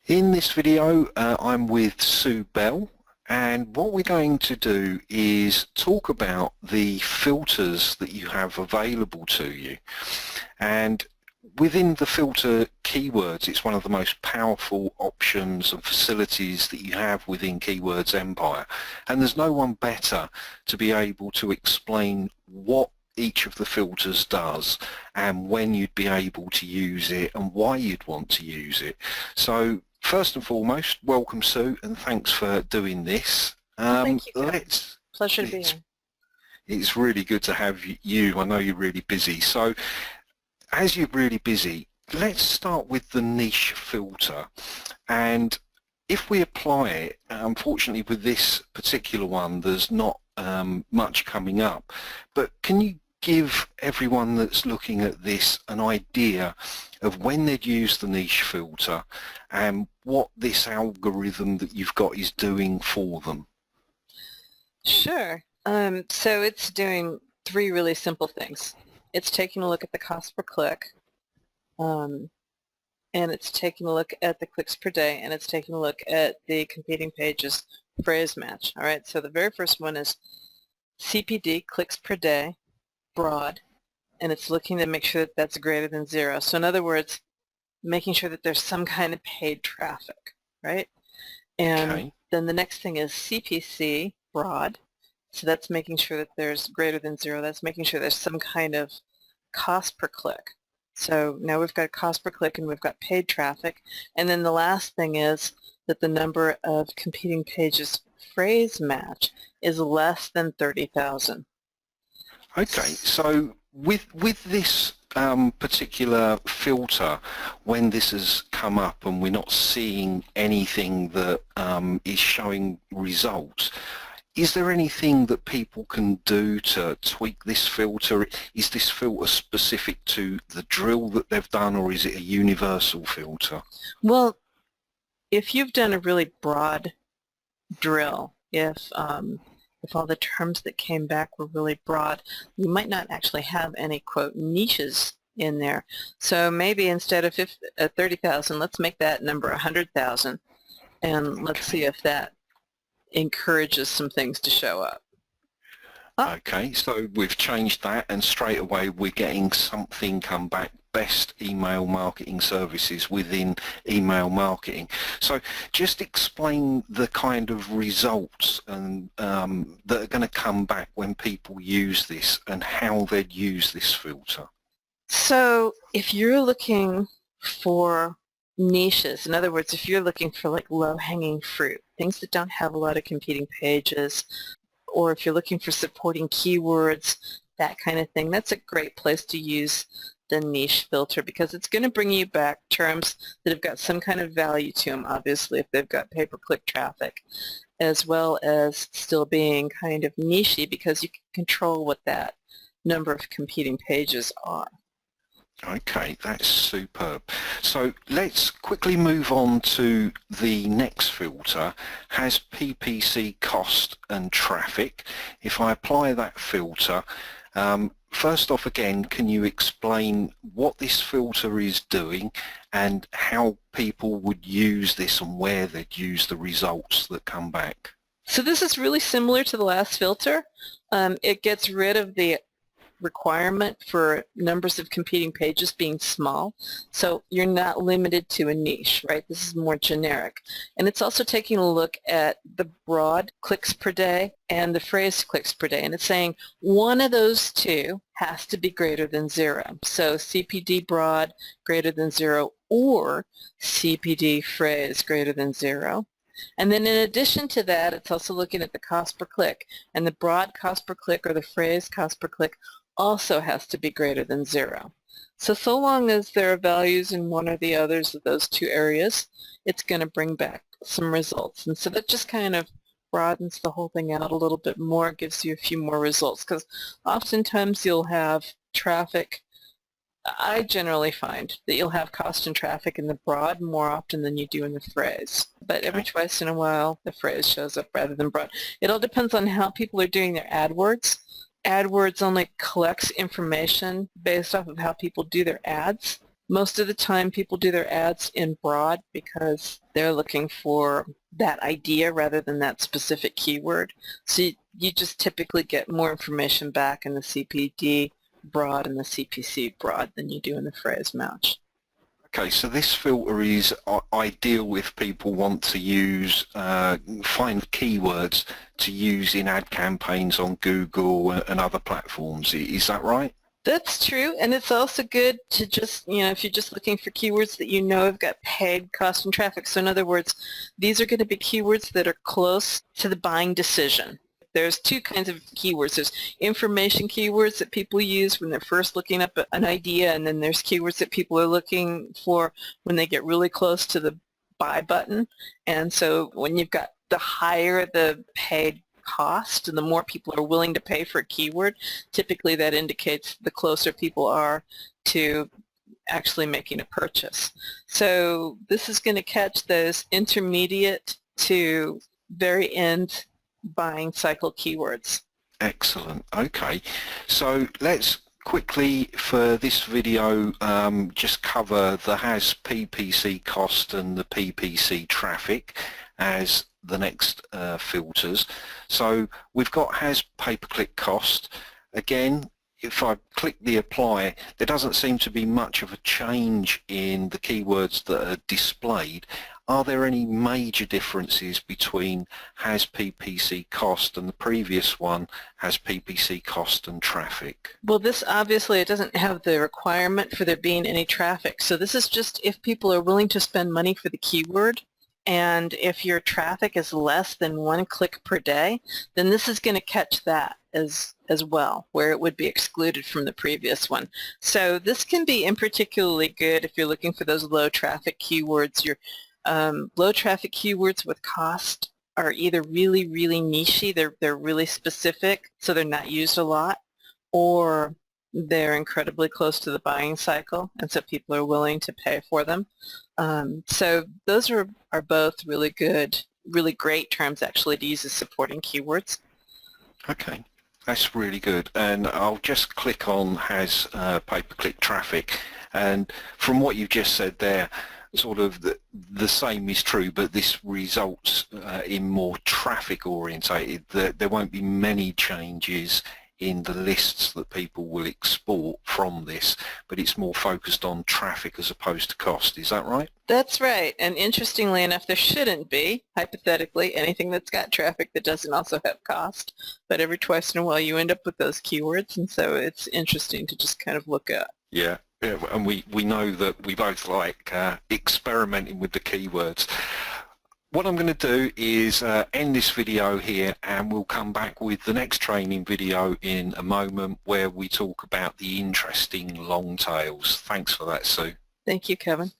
In this video, I'm with Sue Bell, and what we're going to do is talk about the filters that you have available to you. And within the filter keywords, it's one of the most powerful options and facilities that you have within Keywords Empire. And there's no one better to be able to explain what each of the filters does and when you'd be able to use it and why you'd want to use it. So first and foremost, welcome Sue, and thanks for doing this. Thank you, Phil. Pleasure to be here. It's really good to have you. I know you're really busy. So as you're really busy, let's start with the niche filter. And if we apply it, unfortunately with this particular one, there's not much coming up. But can you give everyone that's looking at this an idea of when they'd use the niche filter and what this algorithm that you've got is doing for them? Sure. So it's doing three really simple things. It's taking a look at the cost per click, and it's taking a look at the clicks per day, and it's taking a look at the competing pages phrase match. All right, so the very first one is CPD, clicks per day, broad, and it's looking to make sure that that's greater than 0. So in other words, making sure that there's some kind of paid traffic, right? And then the next thing is CPC, broad. So that's making sure that there's greater than 0. That's making sure there's some kind of cost per click. So now we've got cost per click and we've got paid traffic. And then the last thing is that the number of competing pages phrase match is less than 30,000. Okay, so with this particular filter, when this has come up and we're not seeing anything that is showing results, is there anything that people can do to tweak this filter? Is this filter specific to the drill that they've done, or is it a universal filter? Well, if you've done a really broad drill, if all the terms that came back were really broad, you might not actually have any, quote, niches in there. So maybe instead of 30,000, let's make that number 100,000, and let's see if that encourages some things to show up. Okay, so we've changed that, and straight away we're getting something come back: best email marketing services within email marketing. So just explain the kind of results and that are going to come back when people use this and how they'd use this filter. So if you're looking for niches, in other words, if you're looking for like low-hanging fruit, things that don't have a lot of competing pages, or if you're looking for supporting keywords, that kind of thing, that's a great place to use the niche filter, because it's going to bring you back terms that have got some kind of value to them, obviously, if they've got pay-per-click traffic, as well as still being kind of nichey, because you can control what that number of competing pages are. Okay, that's superb. So let's quickly move on to the next filter. Has PPC cost and traffic. If I apply that filter, first off again, can you explain what this filter is doing and how people would use this and where they'd use the results that come back? So this is really similar to the last filter. It gets rid of the requirement for numbers of competing pages being small, so you're not limited to a niche, right? This is more generic. And it's also taking a look at the broad clicks per day and the phrase clicks per day, and it's saying one of those two has to be greater than 0. So CPD broad greater than 0 or CPD phrase greater than 0. And then in addition to that, it's also looking at the cost per click, and the broad cost per click or the phrase cost per click also has to be greater than 0. So long as there are values in one or the others of those two areas, it's going to bring back some results. And so that just kind of broadens the whole thing out a little bit more, gives you a few more results, because oftentimes you'll have traffic. I generally find that you'll have cost and traffic in the broad more often than you do in the phrase. But every twice in a while, the phrase shows up rather than broad. It all depends on how people are doing their AdWords. AdWords only collects information based off of how people do their ads. Most of the time people do their ads in broad because they're looking for that idea rather than that specific keyword. So you just typically get more information back in the CPD broad and the CPC broad than you do in the phrase match. Okay, so this filter is ideal if people want to use, find keywords to use in ad campaigns on Google and other platforms. Is that right? That's true, and it's also good to just, if you're just looking for keywords that you know have got paid cost and traffic. So in other words, these are going to be keywords that are close to the buying decision. There's two kinds of keywords. There's information keywords that people use when they're first looking up an idea, and then there's keywords that people are looking for when they get really close to the buy button. And so when you've got the higher the paid cost and the more people are willing to pay for a keyword, typically that indicates the closer people are to actually making a purchase. So this is going to catch those intermediate to very end buying cycle keywords. Excellent. Okay, so let's quickly for this video just cover the has PPC cost and the PPC traffic as the next filters. So we've got has pay-per-click cost. Again, if I click the apply, there doesn't seem to be much of a change in the keywords that are displayed. Are there any major differences between has PPC cost and the previous one has PPC cost and traffic? Well, this obviously, it doesn't have the requirement for there being any traffic. So this is just if people are willing to spend money for the keyword, and if your traffic is less than 1 click per day, then this is going to catch that as well, where it would be excluded from the previous one. So this can be in particularly good if you're looking for those low traffic keywords. Your low traffic keywords with cost are either really, really niche-y, they're really specific, so they're not used a lot, or they're incredibly close to the buying cycle, and so people are willing to pay for them. So those are both really good, really great terms actually to use as supporting keywords. Okay, that's really good. And I'll just click on has pay-per-click traffic, and from what you've just said there, sort of the same is true, but this results in more traffic orientated. There won't be many changes in the lists that people will export from this, but it's more focused on traffic as opposed to cost. Is that right? That's right. And interestingly enough, there shouldn't be, hypothetically, anything that's got traffic that doesn't also have cost. But every twice in a while you end up with those keywords, and so it's interesting to just kind of look at. Yeah, and we know that we both like experimenting with the keywords. What I'm going to do is end this video here, and we'll come back with the next training video in a moment where we talk about the interesting long tails. Thanks for that, Sue. Thank you, Kevin.